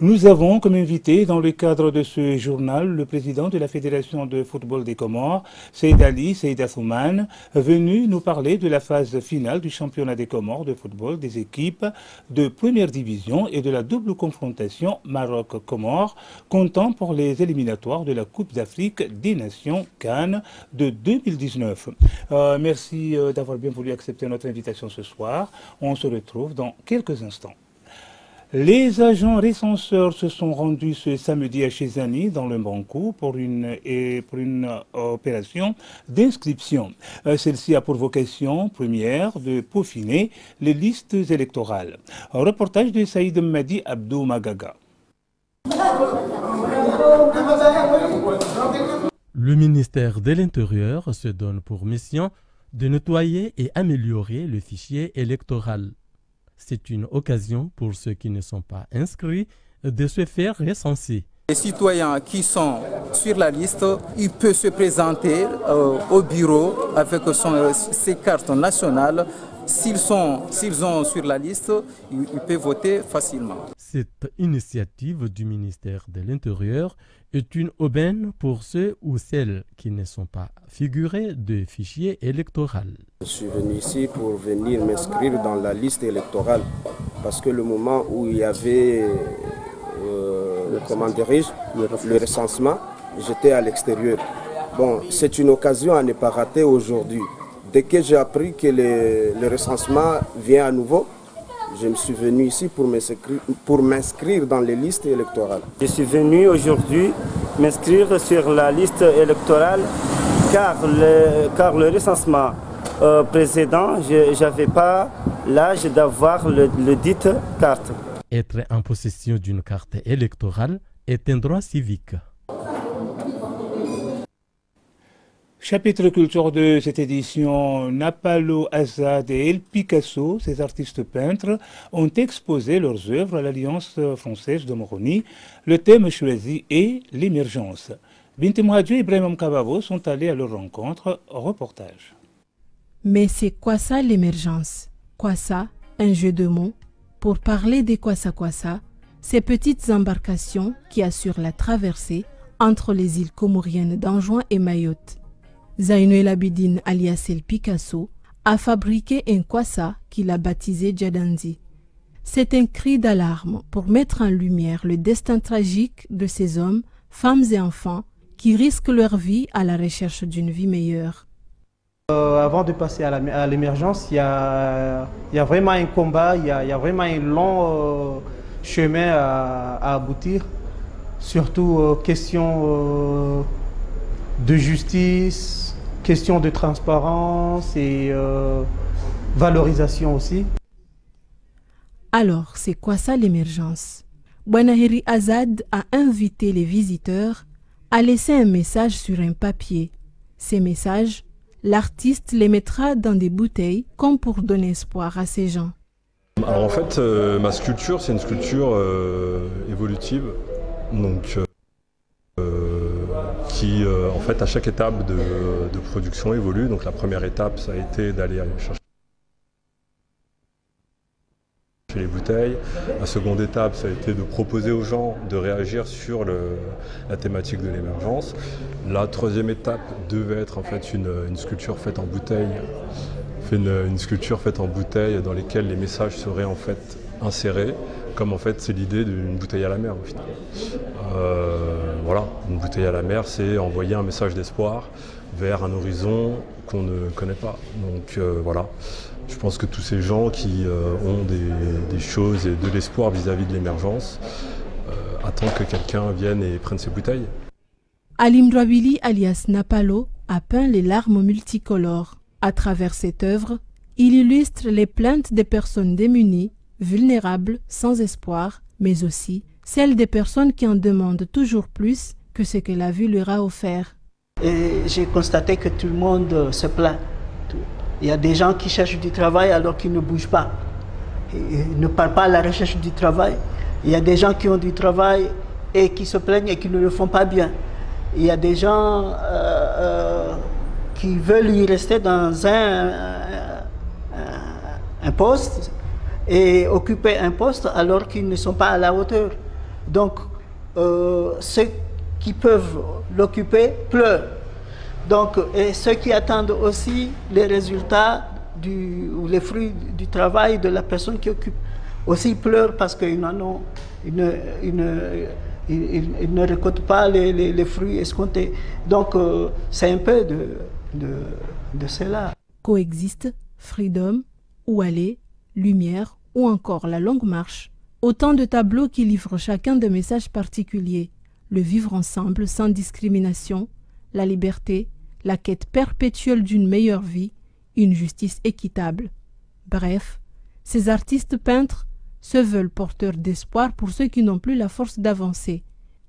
Nous avons comme invité dans le cadre de ce journal le président de la Fédération de football des Comores, Seyd Ali Seyd Assouman, venu nous parler de la phase finale du championnat des Comores de football des équipes de première division et de la double confrontation Maroc-Comores, comptant pour les éliminatoires de la Coupe d'Afrique des Nations CAN de 2019. Merci d'avoir bien voulu accepter notre invitation ce soir. On se retrouve dans quelques instants. Les agents recenseurs se sont rendus ce samedi à Chezani, dans le Bankou, pour une opération d'inscription. Celle-ci a pour vocation première de peaufiner les listes électorales. Un reportage de Saïd Madi Abdou Magaga. Le ministère de l'Intérieur se donne pour mission de nettoyer et améliorer le fichier électoral. C'est une occasion pour ceux qui ne sont pas inscrits de se faire recenser. Les citoyens qui sont sur la liste, ils peuvent se présenter au bureau avec ses cartes nationales. S'ils sont sur la liste, ils peuvent voter facilement. Cette initiative du ministère de l'Intérieur est une aubaine pour ceux ou celles qui ne sont pas figurés de fichier électoral. Je suis venu ici pour venir m'inscrire dans la liste électorale parce que le moment où il y avait le recensement, j'étais à l'extérieur. Bon, c'est une occasion à ne pas rater aujourd'hui. Dès que j'ai appris que le recensement vient à nouveau, je me suis venu ici pour m'inscrire dans les listes électorales. Je suis venu aujourd'hui m'inscrire sur la liste électorale car le recensement précédent, je n'avais pas l'âge d'avoir le dite carte. Être en possession d'une carte électorale est un droit civique. Chapitre culture de cette édition, Napalo Azad et El Picasso, ces artistes peintres, ont exposé leurs œuvres à l'Alliance française de Moroni. Le thème choisi est l'émergence. Binti Mouadjou et Ibrahim Kabavo sont allés à leur rencontre. Reportage. Mais c'est quoi ça l'émergence? Quoi ça? Un jeu de mots pour parler des Kwassa, ces petites embarcations qui assurent la traversée entre les îles comoriennes d'Anjouan et Mayotte. Zainouel Abidine alias El Picasso a fabriqué un kwassa qu'il a baptisé Djadandi. C'est un cri d'alarme pour mettre en lumière le destin tragique de ces hommes, femmes et enfants qui risquent leur vie à la recherche d'une vie meilleure. Avant de passer à l'émergence, il y a vraiment un combat, il y a vraiment un long chemin à aboutir, surtout question de justice, question de transparence et valorisation aussi. Alors, c'est quoi ça l'émergence? Bouanaheri Azad a invité les visiteurs à laisser un message sur un papier. Ces messages, l'artiste les mettra dans des bouteilles comme pour donner espoir à ces gens. Alors en fait, ma sculpture, c'est une sculpture évolutive, donc qui en fait à chaque étape de production évolue. Donc la première étape, ça a été d'aller chercher les bouteilles. La seconde étape, ça a été de proposer aux gens de réagir sur la thématique de l'émergence. La troisième étape devait être en fait une sculpture faite en bouteille, une sculpture faite en bouteille dans lesquelles les messages seraient en fait insérés, comme en fait c'est l'idée d'une bouteille à la mer au final. Voilà, une bouteille à la mer, c'est envoyer un message d'espoir vers un horizon qu'on ne connaît pas. Donc voilà. Je pense que tous ces gens qui ont des choses et de l'espoir vis-à-vis de l'émergence attendent que quelqu'un vienne et prenne ses bouteilles. Alim Drouabili alias Napalo a peint les larmes multicolores. À travers cette œuvre, il illustre les plaintes des personnes démunies, vulnérables, sans espoir, mais aussi celles des personnes qui en demandent toujours plus que ce que la vie leur a offert. Et j'ai constaté que tout le monde se plaint. Il y a des gens qui cherchent du travail alors qu'ils ne bougent pas. Ils ne partent pas à la recherche du travail. Il y a des gens qui ont du travail et qui se plaignent et qui ne le font pas bien. Il y a des gens qui veulent y rester dans un poste et occuper un poste alors qu'ils ne sont pas à la hauteur. Donc, ceux qui peuvent l'occuper pleurent. Donc, et ceux qui attendent aussi les résultats ou les fruits du travail de la personne qui occupe aussi pleurent parce qu'ils ne récoltent pas les fruits escomptés. Donc, c'est un peu de cela. Coexiste, freedom, où aller, lumière ou encore la longue marche. Autant de tableaux qui livrent chacun de messages particuliers. Le vivre ensemble sans discrimination, la liberté, la quête perpétuelle d'une meilleure vie, une justice équitable. Bref, ces artistes peintres se veulent porteurs d'espoir pour ceux qui n'ont plus la force d'avancer.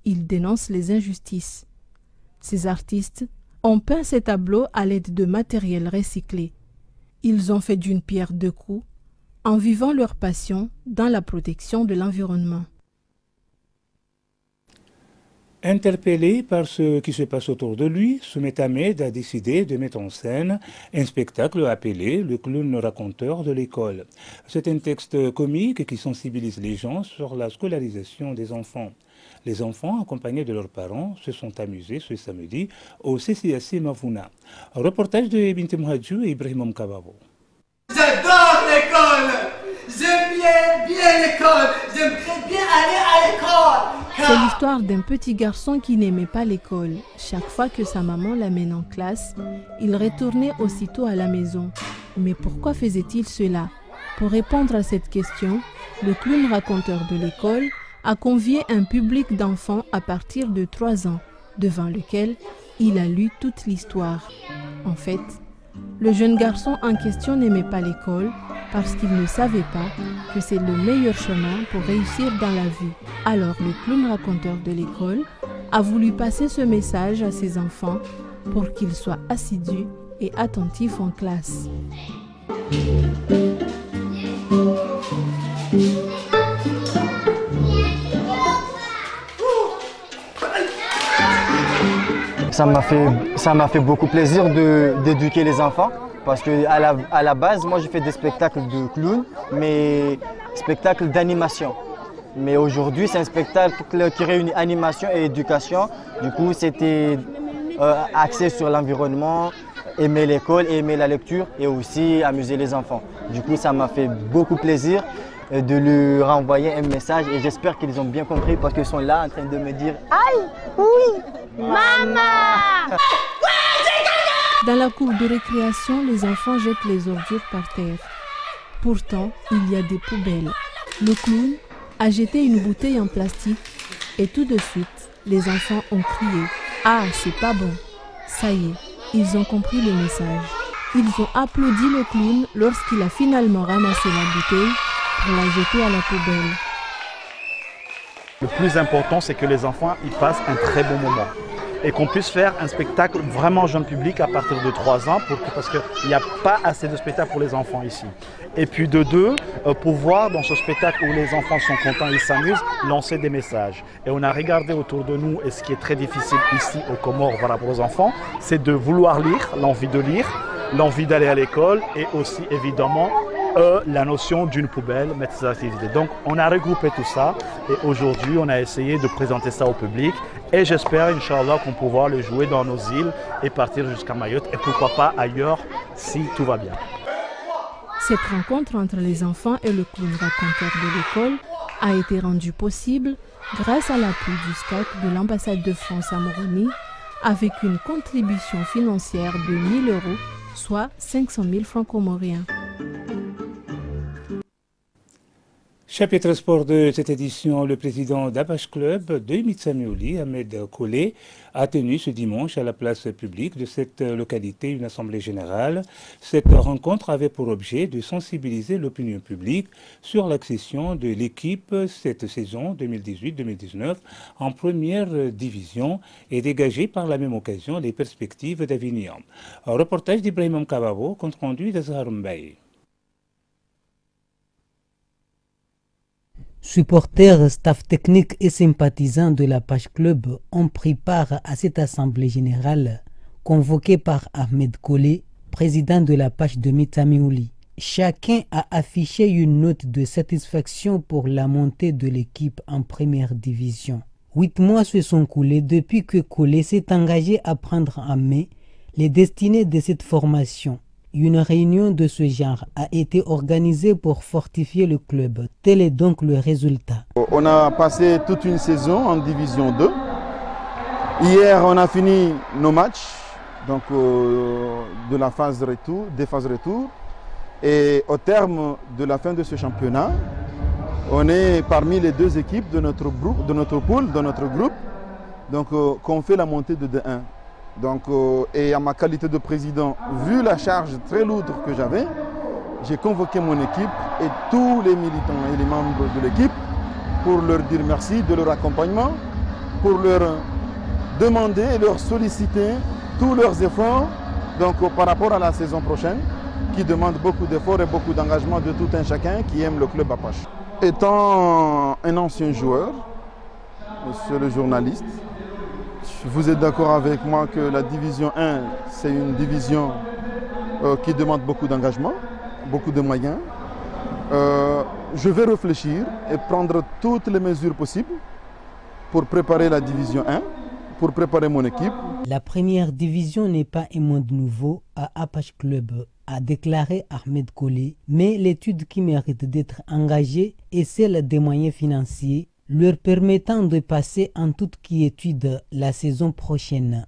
Ils dénoncent les injustices. Ces artistes ont peint ces tableaux à l'aide de matériel recyclé. Ils ont fait d'une pierre deux coups en vivant leur passion dans la protection de l'environnement. Interpellé par ce qui se passe autour de lui, Soumet Ahmed a décidé de mettre en scène un spectacle appelé Le clown raconteur de l'école. C'est un texte comique qui sensibilise les gens sur la scolarisation des enfants. Les enfants, accompagnés de leurs parents, se sont amusés ce samedi au CCAC Mavouna. Un reportage de Binti Mouhadjou et Ibrahim Mkababo. J'adore l'école! J'aime bien l'école! J'aimerais bien aller à l'école! C'est l'histoire d'un petit garçon qui n'aimait pas l'école. Chaque fois que sa maman l'amène en classe, il retournait aussitôt à la maison. Mais pourquoi faisait-il cela? Pour répondre à cette question, le clown raconteur de l'école a convié un public d'enfants à partir de 3 ans, devant lequel il a lu toute l'histoire. En fait, le jeune garçon en question n'aimait pas l'école parce qu'il ne savait pas que c'est le meilleur chemin pour réussir dans la vie. Alors le clown raconteur de l'école a voulu passer ce message à ses enfants pour qu'ils soient assidus et attentifs en classe. Ça m'a fait beaucoup plaisir d'éduquer les enfants parce que à la base, moi, je fais des spectacles de clown, mais spectacles d'animation. Mais aujourd'hui, c'est un spectacle qui réunit animation et éducation. Du coup, c'était axé sur l'environnement, aimer l'école, aimer la lecture et aussi amuser les enfants. Du coup, ça m'a fait beaucoup plaisir de lui renvoyer un message et j'espère qu'ils ont bien compris parce qu'ils sont là en train de me dire « Aïe, oui, maman !» Dans la cour de récréation, les enfants jettent les ordures par terre. Pourtant, il y a des poubelles. Le clown a jeté une bouteille en plastique et tout de suite, les enfants ont crié « Ah, c'est pas bon !» Ça y est, ils ont compris le message. Ils ont applaudi le clown lorsqu'il a finalement ramassé la bouteille pour la jeter à la poubelle. Le plus important, c'est que les enfants ils passent un très bon moment et qu'on puisse faire un spectacle vraiment jeune public à partir de 3 ans parce qu'il n'y a pas assez de spectacles pour les enfants ici. Et puis de 2, pouvoir dans ce spectacle où les enfants sont contents, ils s'amusent, lancer des messages. Et on a regardé autour de nous et ce qui est très difficile ici aux Comores par rapport aux enfants, c'est de vouloir lire, l'envie de lire, l'envie d'aller à l'école et aussi évidemment la notion d'une poubelle, mettre ses activités. Donc on a regroupé tout ça et aujourd'hui on a essayé de présenter ça au public et j'espère Inch'Allah qu'on pourra le jouer dans nos îles et partir jusqu'à Mayotte et pourquoi pas ailleurs si tout va bien. Cette rencontre entre les enfants et le clown raconteur de l'école a été rendue possible grâce à l'appui du SCAC de l'ambassade de France à Moroni avec une contribution financière de 1 000 €, soit 500 000 francs comoriens. Chapitre sport de cette édition, le président d'Abache Club de Mitsamiouli, Ahmed Kolé, a tenu ce dimanche à la place publique de cette localité une assemblée générale. Cette rencontre avait pour objet de sensibiliser l'opinion publique sur l'accession de l'équipe cette saison 2018-2019 en première division et dégager par la même occasion les perspectives d'avenir. Un reportage d'Ibrahim Mkababo, compte rendu d'Azhar Mbaye. Supporters, staff technique et sympathisants de l'Apache Club ont pris part à cette assemblée générale convoquée par Ahmed Kolé, président de l'Apache de Mitsamiouli. Chacun a affiché une note de satisfaction pour la montée de l'équipe en première division. 8 mois se sont coulés depuis que Collé s'est engagé à prendre en main les destinées de cette formation. Une réunion de ce genre a été organisée pour fortifier le club. Tel est donc le résultat. On a passé toute une saison en division 2. Hier, on a fini nos matchs donc, de la phase retour, des phases retour. Et au terme de la fin de ce championnat, on est parmi les 2 équipes de notre groupe, de notre pool, de notre groupe, donc qu'on fait la montée de D1. Donc, et à ma qualité de président, vu la charge très lourde que j'avais, j'ai convoqué mon équipe et tous les militants et les membres de l'équipe pour leur dire merci de leur accompagnement, pour leur demander et leur solliciter tous leurs efforts donc, par rapport à la saison prochaine, qui demande beaucoup d'efforts et beaucoup d'engagement de tout un chacun qui aime le club Apache. Étant un ancien joueur, monsieur le journaliste, vous êtes d'accord avec moi que la division 1, c'est une division qui demande beaucoup d'engagement, beaucoup de moyens. Je vais réfléchir et prendre toutes les mesures possibles pour préparer la division 1, pour préparer mon équipe. La première division n'est pas un monde nouveau à Apache Club, a déclaré Ahmed Collé, mais l'étude qui mérite d'être engagée est celle des moyens financiers leur permettant de passer en toute quiétude la saison prochaine.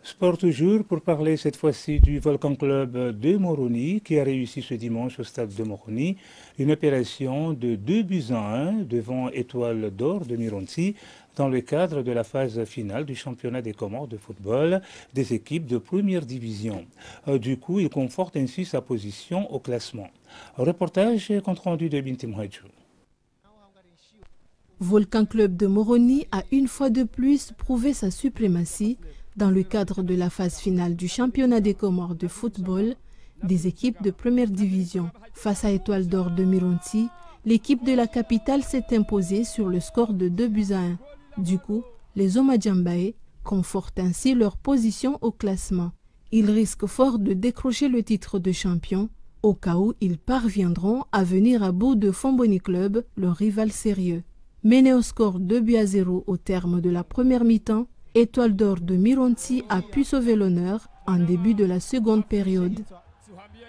Sport toujours pour parler cette fois-ci du Volcan Club de Moroni qui a réussi ce dimanche au stade de Moroni une opération de 2-1 devant Étoile d'Or de Mironti dans le cadre de la phase finale du championnat des Comores de football des équipes de première division. Du coup, il conforte ainsi sa position au classement. Reportage et compte rendu de Binti Mouadjou. Volcan Club de Moroni a une fois de plus prouvé sa suprématie dans le cadre de la phase finale du championnat des Comores de football des équipes de première division. Face à Étoile d'Or de Mironti, l'équipe de la capitale s'est imposée sur le score de 2-1. Du coup, les Omadjambaé confortent ainsi leur position au classement. Ils risquent fort de décrocher le titre de champion au cas où ils parviendront à venir à bout de Fomboni Club, leur rival sérieux. Mené au score 2-0 au terme de la première mi-temps, Étoile d'Or de Mironti a pu sauver l'honneur en début de la seconde période.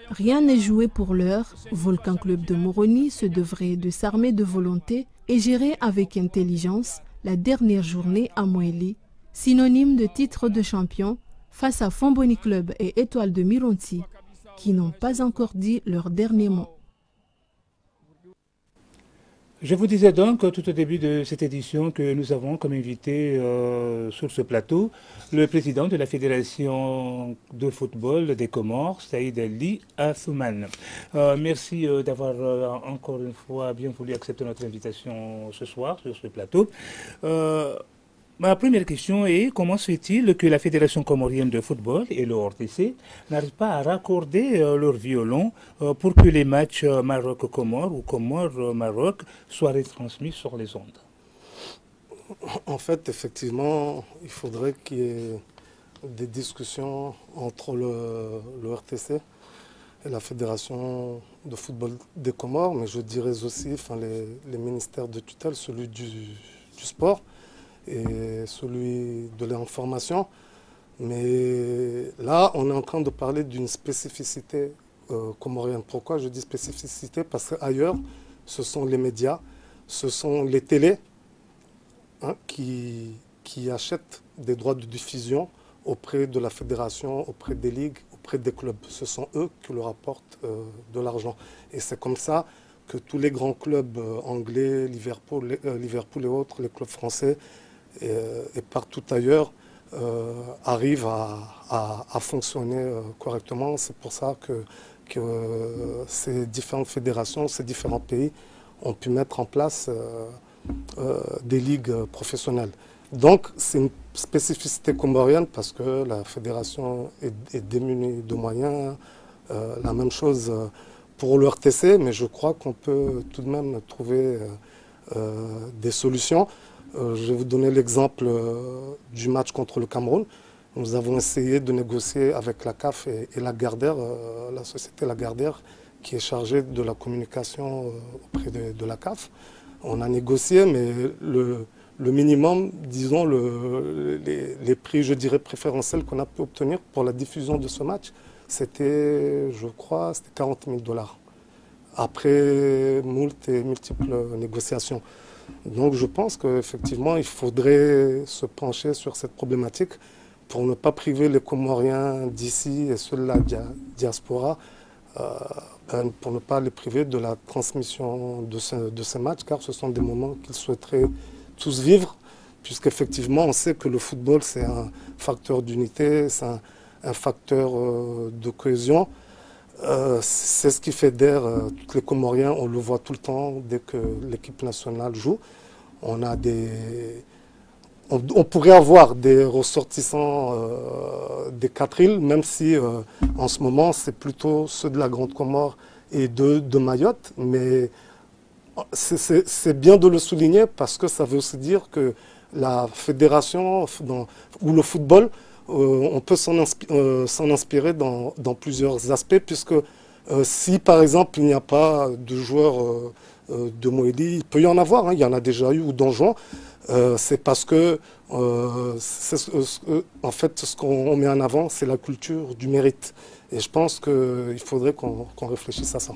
Rien n'est joué pour l'heure. Volcan Club de Moroni se devrait de s'armer de volonté et gérer avec intelligence la dernière journée à Moéli, synonyme de titre de champion face à Fomboni Club et Étoile de Mironti, qui n'ont pas encore dit leur dernier mot. Je vous disais donc tout au début de cette édition que nous avons comme invité sur ce plateau le président de la Fédération de football des Comores, Saïd Ali Assouman. Merci d'avoir encore une fois bien voulu accepter notre invitation ce soir sur ce plateau. Ma première question est comment se fait-il que la Fédération comorienne de football et le RTC n'arrivent pas à raccorder leur violon pour que les matchs Maroc-Comores ou Comores-Maroc soient retransmis sur les ondes? En fait, effectivement, il faudrait qu'il y ait des discussions entre le RTC et la Fédération de football des Comores, mais je dirais aussi les ministères de tutelle, celui du sport et celui de l'information. Mais là, on est en train de parler d'une spécificité comorienne. Pourquoi je dis spécificité? Parce qu'ailleurs, ce sont les médias, ce sont les télés qui achètent des droits de diffusion auprès de la fédération, auprès des ligues, auprès des clubs. Ce sont eux qui leur apportent de l'argent. Et c'est comme ça que tous les grands clubs anglais, Liverpool et autres, les clubs français, et partout ailleurs arrivent à fonctionner correctement. C'est pour ça que ces différentes fédérations, ces différents pays ont pu mettre en place des ligues professionnelles. Donc c'est une spécificité comorienne parce que la fédération est démunie de moyens. La même chose pour le RTC, mais je crois qu'on peut tout de même trouver des solutions. Je vais vous donner l'exemple du match contre le Cameroun. Nous avons essayé de négocier avec la CAF et Lagardère, la société Lagardère, qui est chargée de la communication auprès de la CAF. On a négocié, mais le minimum, disons, les prix, je dirais, préférentiels qu'on a pu obtenir pour la diffusion de ce match, c'était, je crois, c'était 40 000 $. Après moult et multiples négociations. Donc je pense qu'effectivement, il faudrait se pencher sur cette problématique pour ne pas priver les Comoriens d'ici et ceux de la diaspora, pour ne pas les priver de la transmission de ces matchs, car ce sont des moments qu'ils souhaiteraient tous vivre, puisqu'effectivement, on sait que le football, c'est un facteur d'unité, c'est un facteur de cohésion. C'est ce qui fédère tous les Comoriens, on le voit tout le temps dès que l'équipe nationale joue. On pourrait avoir des ressortissants des 4 îles, même si en ce moment c'est plutôt ceux de la Grande Comore et de Mayotte, mais c'est bien de le souligner parce que ça veut aussi dire que la fédération ou le football, on peut s'en inspirer dans plusieurs aspects, puisque si par exemple il n'y a pas de joueurs de Moélie, il peut y en avoir, hein, il y en a déjà eu, ou d'Anjouan, c'est parce que en fait ce qu'on met en avant, c'est la culture du mérite. Et je pense qu'il faudrait qu'on réfléchisse à ça.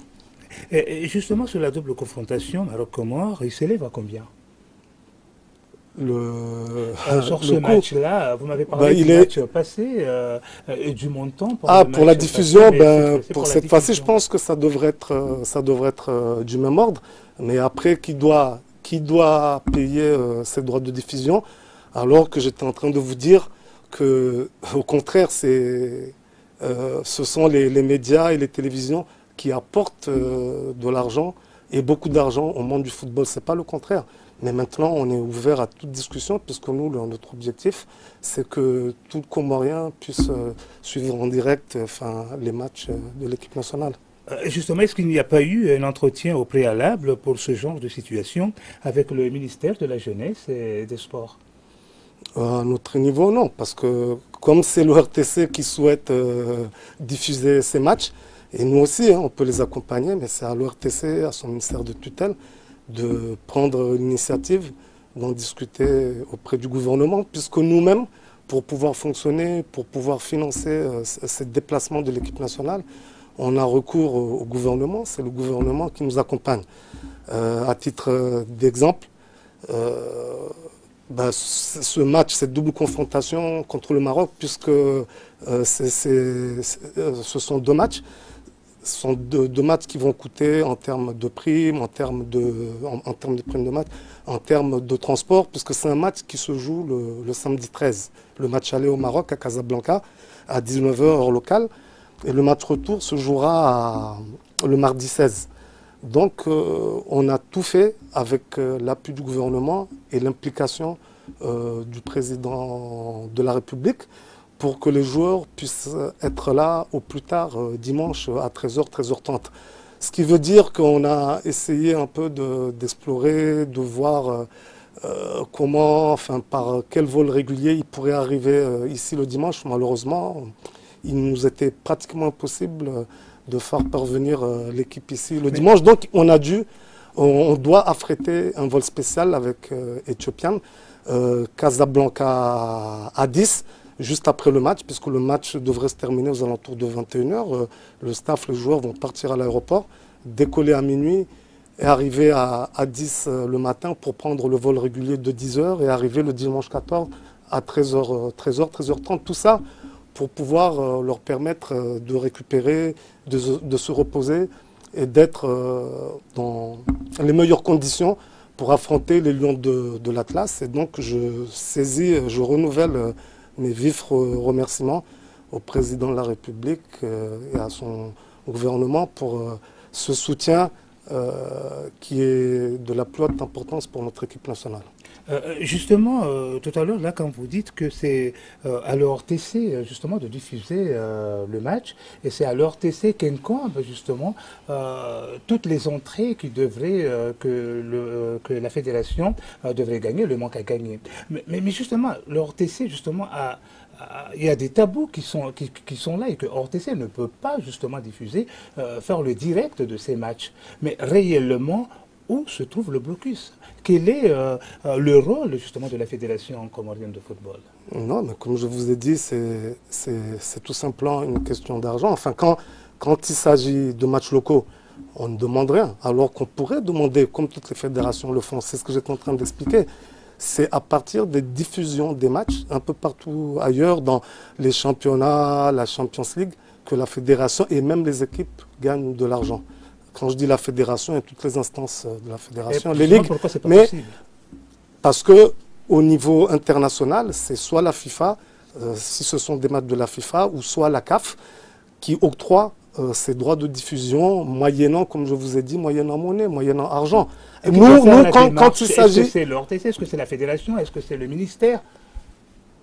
Et justement, sur la double confrontation Maroc-Comore, il s'élève à combien? Sur ce match-là, vous m'avez parlé du match passé et du montant pour pour la diffusion, pour cette fois-ci, je pense que ça devrait être du même ordre. Mais après, qui doit payer ces droits de diffusion, alors que j'étais en train de vous dire que, au contraire, ce sont les médias et les télévisions qui apportent de l'argent et beaucoup d'argent au monde du football. C'est pas le contraire. Mais maintenant, on est ouvert à toute discussion, puisque nous, notre objectif, c'est que tout Comorien puisse suivre en direct les matchs de l'équipe nationale. Justement, est-ce qu'il n'y a pas eu un entretien au préalable pour ce genre de situation avec le ministère de la Jeunesse et des Sports? À notre niveau, non, parce que comme c'est le RTC qui souhaite diffuser ces matchs, et nous aussi, hein, on peut les accompagner, mais c'est à l'ORTC, à son ministère de tutelle, de prendre l'initiative d'en discuter auprès du gouvernement, puisque nous-mêmes, pour pouvoir fonctionner, pour pouvoir financer ces déplacements de l'équipe nationale, on a recours au gouvernement, c'est le gouvernement qui nous accompagne. À titre d'exemple, ce match, cette double confrontation contre le Maroc, puisque ce sont 2 matchs, ce sont deux matchs qui vont coûter en termes de primes, en termes de primes de match, en termes de transport, puisque c'est un match qui se joue le samedi 13. Le match aller au Maroc, à Casablanca, à 19 h heure locale, et le match retour se jouera le mardi 16. Donc on a tout fait avec l'appui du gouvernement et l'implication du président de la République, pour que les joueurs puissent être là au plus tard dimanche à 13 h, 13 h 30. Ce qui veut dire qu'on a essayé un peu d'explorer, de voir comment, par quel vol régulier il pourrait arriver ici le dimanche. Malheureusement, il nous était pratiquement impossible de faire parvenir l'équipe ici le dimanche. Donc on doit affréter un vol spécial avec Ethiopian, Casablanca-Addis, juste après le match, puisque le match devrait se terminer aux alentours de 21 h. Le staff, les joueurs vont partir à l'aéroport, décoller à minuit et arriver à Addis le matin pour prendre le vol régulier de 10 h et arriver le dimanche 14 à 13 h, 13h30. Tout ça pour pouvoir leur permettre de récupérer, de se reposer et d'être dans les meilleures conditions pour affronter les Lions de l'Atlas. Et donc je renouvelle mes vifs remerciements au président de la République et à son gouvernement pour ce soutien qui est de la plus haute importance pour notre équipe nationale. Justement, tout à l'heure, là, quand vous dites que c'est à l'ORTC, justement, de diffuser le match, et c'est à l'ORTC qu'incombe, justement, toutes les entrées qui devraient, que la fédération devrait gagner, le manque à gagner. Mais justement, l'ORTC, justement, il y a des tabous qui sont là et que ORTC ne peut pas, justement, diffuser, faire le direct de ces matchs. Mais réellement, où se trouve le blocus? Quel est le rôle justement de la Fédération comorienne de football? Non, mais comme je vous ai dit, c'est tout simplement une question d'argent. Enfin, quand il s'agit de matchs locaux, on ne demande rien, alors qu'on pourrait demander, comme toutes les fédérations le font. C'est ce que j'étais en train d'expliquer. C'est à partir des diffusions des matchs, un peu partout ailleurs, dans les championnats, la Champions League, que la fédération et même les équipes gagnent de l'argent. Quand je dis la fédération et toutes les instances de la fédération, les ligues, pourquoi c'est pas mais possible? Parce que au niveau international, c'est soit la FIFA, si ce sont des matchs de la FIFA, ou soit la CAF, qui octroie ces droits de diffusion moyennant, comme je vous ai dit, moyennant monnaie, moyennant argent. Et nous, quand il s'agit... Est-ce que c'est l'ORTC, est-ce que c'est la fédération, est-ce que c'est le ministère?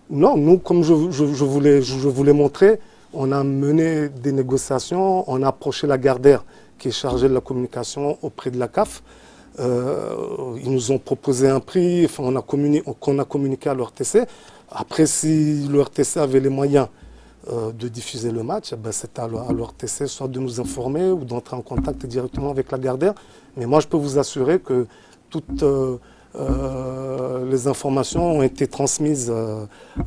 Non, nous, comme je voulais montrer, on a mené des négociations, on a approché la Gardère, qui est chargée de la communication auprès de la CAF. Ils nous ont proposé un prix, enfin, qu'on a communiqué à l'ORTC. Après, si l'ORTC avait les moyens de diffuser le match, ben, c'est à l'ORTC soit de nous informer ou d'entrer en contact directement avec la Gardère. Mais moi, je peux vous assurer que toutes les informations ont été transmises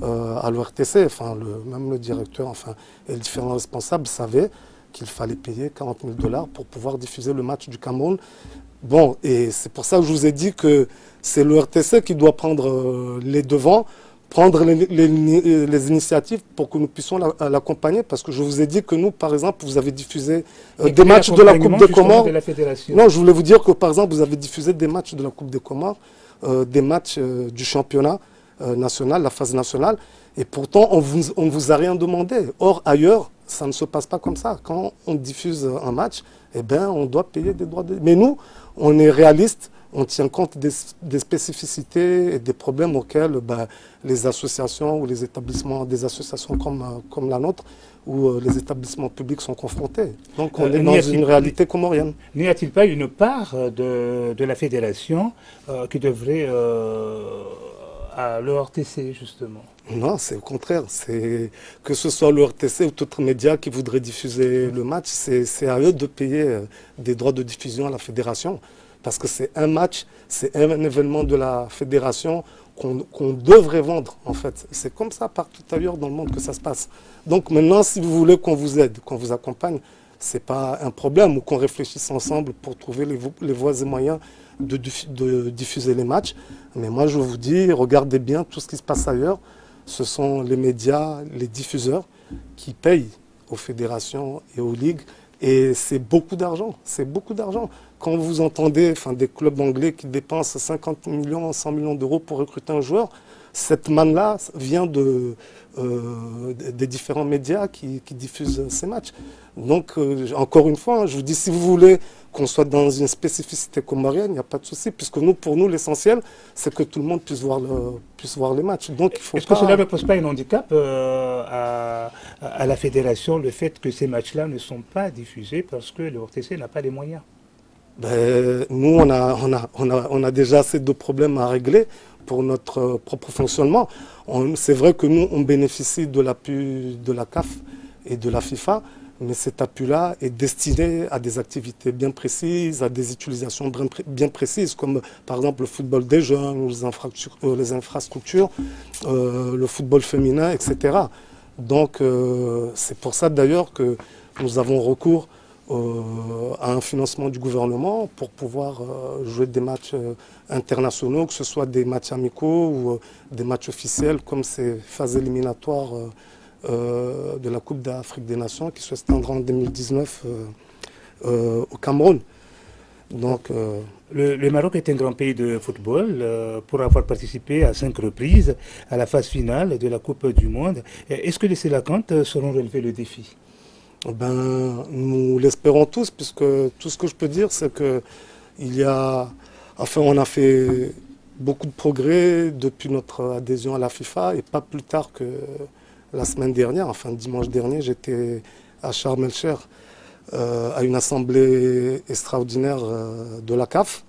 à l'ORTC. Enfin, même le directeur, enfin, et les différents responsables savaient qu'il fallait payer 40 000 $ pour pouvoir diffuser le match du Cameroun. Bon, et c'est pour ça que je vous ai dit que c'est le RTC qui doit prendre les devants, prendre les initiatives pour que nous puissions l'accompagner, parce que je vous ai dit que nous, par exemple, vous avez diffusé des matchs de la Coupe des Comores. Non, je voulais vous dire que, par exemple, vous avez diffusé des matchs de la Coupe des Comores, des matchs du championnat national, la phase nationale, et pourtant, on ne vous a rien demandé. Or, ailleurs, ça ne se passe pas comme ça. Quand on diffuse un match, eh ben, on doit payer des droits. Mais nous, on est réaliste, on tient compte des spécificités et des problèmes auxquels les associations ou les établissements, des associations comme la nôtre, ou les établissements publics sont confrontés. Donc on est dans une réalité comorienne. N'y a-t-il pas une part de la fédération qui devrait à l'ORTC, justement? Non, c'est au contraire. Que ce soit l'ORTC ou tout autre média qui voudrait diffuser le match, c'est à eux de payer des droits de diffusion à la fédération. Parce que c'est un match, c'est un événement de la fédération qu'on devrait vendre, en fait. C'est comme ça partout ailleurs dans le monde que ça se passe. Donc maintenant, si vous voulez qu'on vous aide, qu'on vous accompagne, ce n'est pas un problème, ou qu'on réfléchisse ensemble pour trouver les voies et moyens de diffuser les matchs. Mais moi, je vous dis, regardez bien tout ce qui se passe ailleurs. Ce sont les médias, les diffuseurs qui payent aux fédérations et aux ligues. Et c'est beaucoup d'argent, c'est beaucoup d'argent. Quand vous entendez des clubs anglais qui dépensent 50 millions, 100 millions d'euros pour recruter un joueur, cette manne-là vient des différents médias qui diffusent ces matchs. Donc, encore une fois, je vous dis, si vous voulez qu'on soit dans une spécificité comorienne, il n'y a pas de souci, puisque pour nous, l'essentiel, c'est que tout le monde puisse voir les matchs. Donc, est-ce que cela ne pose pas un handicap à la fédération, le fait que ces matchs-là ne sont pas diffusés parce que le RTC n'a pas les moyens? Nous, on a déjà assez de problèmes à régler pour notre propre fonctionnement. C'est vrai que nous, on bénéficie de l'appui de la CAF et de la FIFA, mais cet appui-là est destiné à des activités bien précises, à des utilisations bien précises, comme par exemple le football des jeunes, les infrastructures, le football féminin, etc. Donc c'est pour ça d'ailleurs que nous avons recours à un financement du gouvernement pour pouvoir jouer des matchs internationaux, que ce soit des matchs amicaux ou des matchs officiels, comme ces phases éliminatoires de la Coupe d'Afrique des Nations qui se tiendra en 2019 au Cameroun. Donc, le Maroc est un grand pays de football pour avoir participé à 5 reprises à la phase finale de la Coupe du Monde. Est-ce que les Sélacantes sauront relever le défi? Nous l'espérons tous, puisque tout ce que je peux dire, c'est que on a fait beaucoup de progrès depuis notre adhésion à la FIFA et pas plus tard que la semaine dernière, enfin dimanche dernier, j'étais à Sharm el-Sheikh à une assemblée extraordinaire de la CAF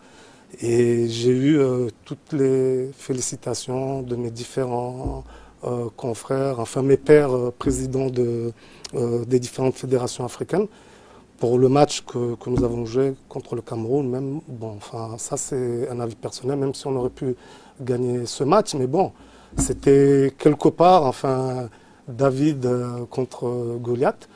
et j'ai eu toutes les félicitations de mes différents confrères, enfin mes pairs présidents des différentes fédérations africaines pour le match que nous avons joué contre le Cameroun. Même, bon, enfin, ça c'est un avis personnel, même si on aurait pu gagner ce match, mais bon, c'était quelque part, enfin, David contre Goliath,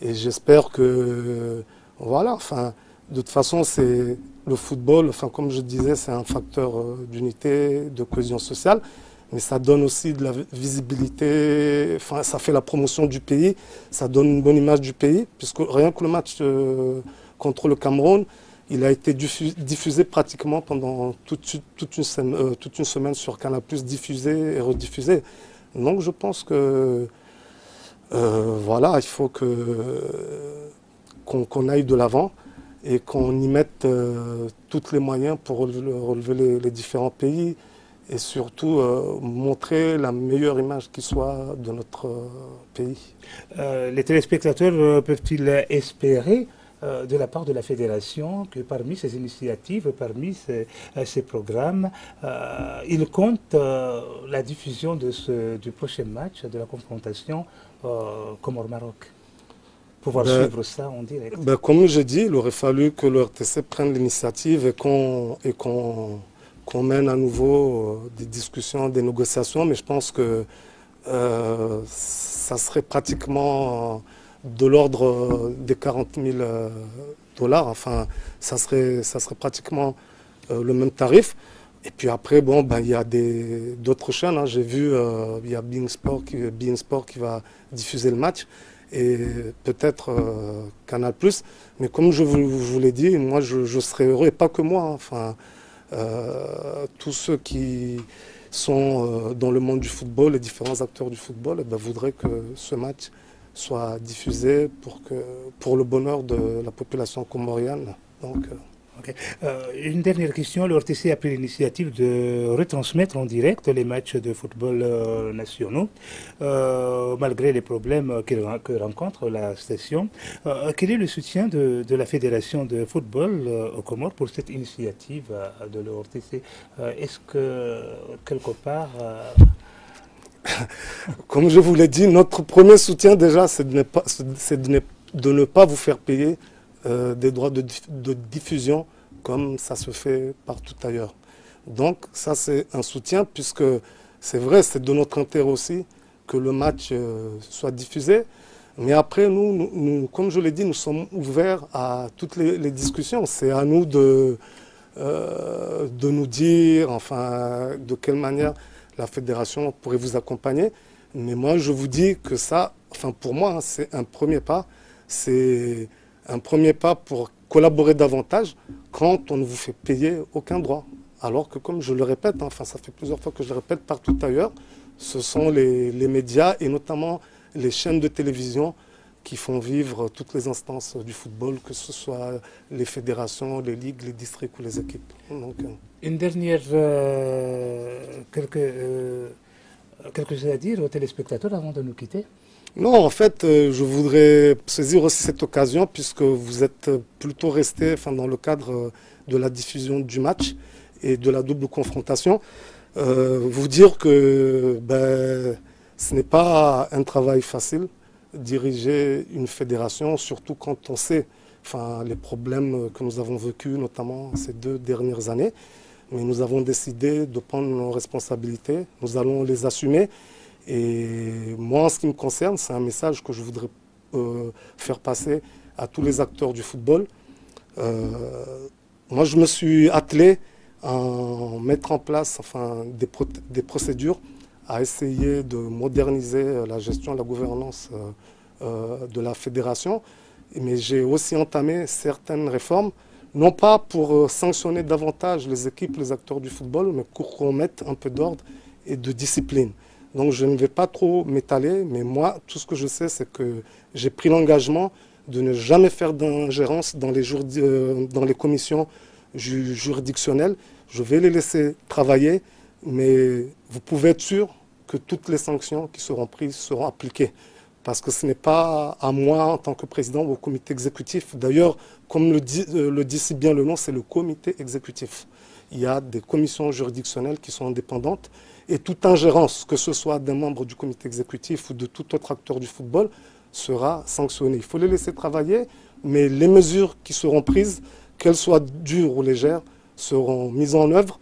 et j'espère que, voilà, enfin, de toute façon, c'est le football, enfin, comme je disais, c'est un facteur d'unité, de cohésion sociale, mais ça donne aussi de la visibilité, enfin, ça fait la promotion du pays, ça donne une bonne image du pays, puisque rien que le match contre le Cameroun, il a été diffusé pratiquement pendant toute une semaine sur Canal+, diffusé et rediffusé. Donc je pense que, voilà, il faut qu'on aille de l'avant et qu'on y mette tous les moyens pour relever les différents pays, et surtout montrer la meilleure image qui soit de notre pays. Les téléspectateurs peuvent-ils espérer de la part de la fédération que parmi ces initiatives, parmi ces programmes, ils comptent la diffusion du prochain match, de la confrontation Comores-Maroc? Pouvoir suivre ça en direct. Comme je dis, il aurait fallu que le RTC prenne l'initiative et qu'on mène à nouveau des discussions, des négociations, mais je pense que ça serait pratiquement de l'ordre des 40 000 $. Enfin, ça serait pratiquement le même tarif. Et puis après, bon, il y a d'autres chaînes. Hein. J'ai vu, il y a beIN Sport qui va diffuser le match, et peut-être Canal+. Mais comme je vous l'ai dit, moi je serais heureux, et pas que moi, hein. Enfin, tous ceux qui sont dans le monde du football, les différents acteurs du football, voudraient que ce match soit diffusé pour le bonheur de la population comorienne. Donc, Okay. Une dernière question. Le RTC a pris l'initiative de retransmettre en direct les matchs de football nationaux, malgré les problèmes que rencontre la station. Quel est le soutien de la Fédération de football aux Comores pour cette initiative de l'ORTC? Est-ce que, quelque part... Comme je vous l'ai dit, notre premier soutien déjà, c'est de ne pas vous faire payer des droits de diffusion comme ça se fait partout ailleurs. Donc ça c'est un soutien, puisque c'est vrai, c'est de notre intérêt aussi que le match soit diffusé. Mais après, nous, comme je l'ai dit, nous sommes ouverts à toutes les discussions. C'est à nous de nous dire, enfin, de quelle manière la fédération pourrait vous accompagner. Mais moi, je vous dis que ça, enfin pour moi, hein, c'est un premier pas. C'est un premier pas pour collaborer davantage quand on ne vous fait payer aucun droit. Alors que, comme je le répète, hein, enfin ça fait plusieurs fois que je le répète partout ailleurs, ce sont les médias et notamment les chaînes de télévision qui font vivre toutes les instances du football, que ce soit les fédérations, les ligues, les districts ou les équipes. Donc, une dernière, quelque chose à dire aux téléspectateurs avant de nous quitter? Non, en fait, je voudrais saisir aussi cette occasion, puisque vous êtes plutôt resté dans le cadre de la diffusion du match et de la double confrontation, vous dire que ce n'est pas un travail facile, diriger une fédération, surtout quand on sait les problèmes que nous avons vécus, notamment ces 2 dernières années. Mais nous avons décidé de prendre nos responsabilités, nous allons les assumer. Et moi, en ce qui me concerne, c'est un message que je voudrais faire passer à tous les acteurs du football. Moi, je me suis attelé à mettre en place des procédures, à essayer de moderniser la gestion, la gouvernance de la fédération. Mais j'ai aussi entamé certaines réformes, non pas pour sanctionner davantage les équipes, les acteurs du football, mais pour qu'on mette un peu d'ordre et de discipline. Donc je ne vais pas trop m'étaler, mais moi, tout ce que je sais, c'est que j'ai pris l'engagement de ne jamais faire d'ingérence dans les commissions juridictionnelles. Je vais les laisser travailler, mais vous pouvez être sûr que toutes les sanctions qui seront prises seront appliquées. Parce que ce n'est pas à moi en tant que président ou au comité exécutif. D'ailleurs, comme le dit si bien le nom, c'est le comité exécutif. Il y a des commissions juridictionnelles qui sont indépendantes et toute ingérence, que ce soit d'un membre du comité exécutif ou de tout autre acteur du football, sera sanctionnée. Il faut les laisser travailler, mais les mesures qui seront prises, qu'elles soient dures ou légères, seront mises en œuvre.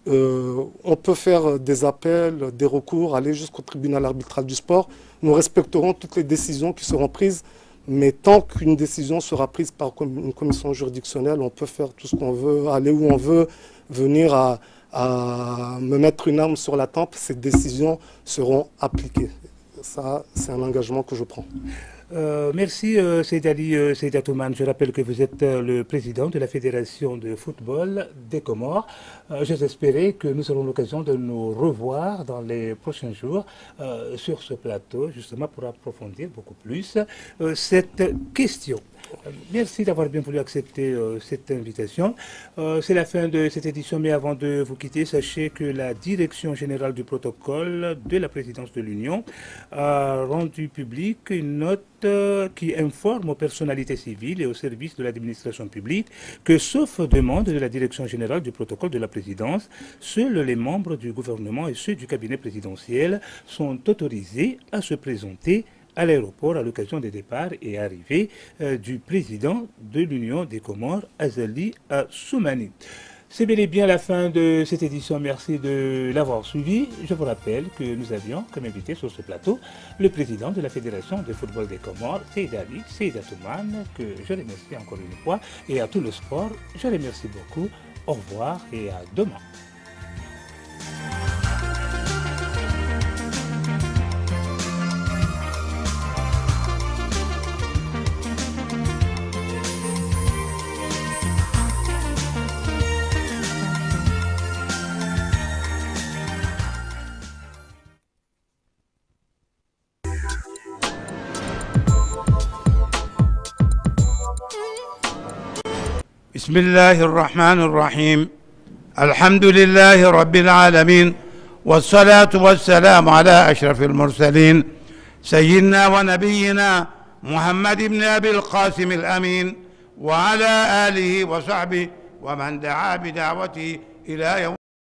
On peut faire des appels, des recours, aller jusqu'au tribunal arbitral du sport. Nous respecterons toutes les décisions qui seront prises, mais tant qu'une décision sera prise par une commission juridictionnelle, on peut faire tout ce qu'on veut, aller où on veut, venir à me mettre une arme sur la tempe. Ces décisions seront appliquées. Ça, c'est un engagement que je prends. Merci Seyd Ali Seyd Atoumane. Je rappelle que vous êtes le président de la Fédération de football des Comores. J'ose espérer que nous aurons l'occasion de nous revoir dans les prochains jours sur ce plateau, justement pour approfondir beaucoup plus cette question. Merci d'avoir bien voulu accepter cette invitation. C'est la fin de cette édition, mais avant de vous quitter, sachez que la Direction générale du protocole de la présidence de l'Union a rendu publique une note qui informe aux personnalités civiles et aux services de l'administration publique que, sauf demande de la Direction générale du protocole de la présidence, seuls les membres du gouvernement et ceux du cabinet présidentiel sont autorisés à se présenter à l'aéroport à l'occasion des départs et arrivées du président de l'Union des Comores, Azali Assoumani. C'est bel et bien la fin de cette édition. Merci de l'avoir suivi. Je vous rappelle que nous avions comme invité sur ce plateau le président de la Fédération de football des Comores, Seyd Ali Seyd Atoumane, que je remercie encore une fois, et à tout le sport, je remercie beaucoup. Au revoir et à demain. بسم الله الرحمن الرحيم الحمد لله رب العالمين والصلاة والسلام على أشرف المرسلين سيدنا ونبينا محمد بن أبي القاسم الأمين وعلى آله وصحبه ومن دعا بدعوته إلى يوم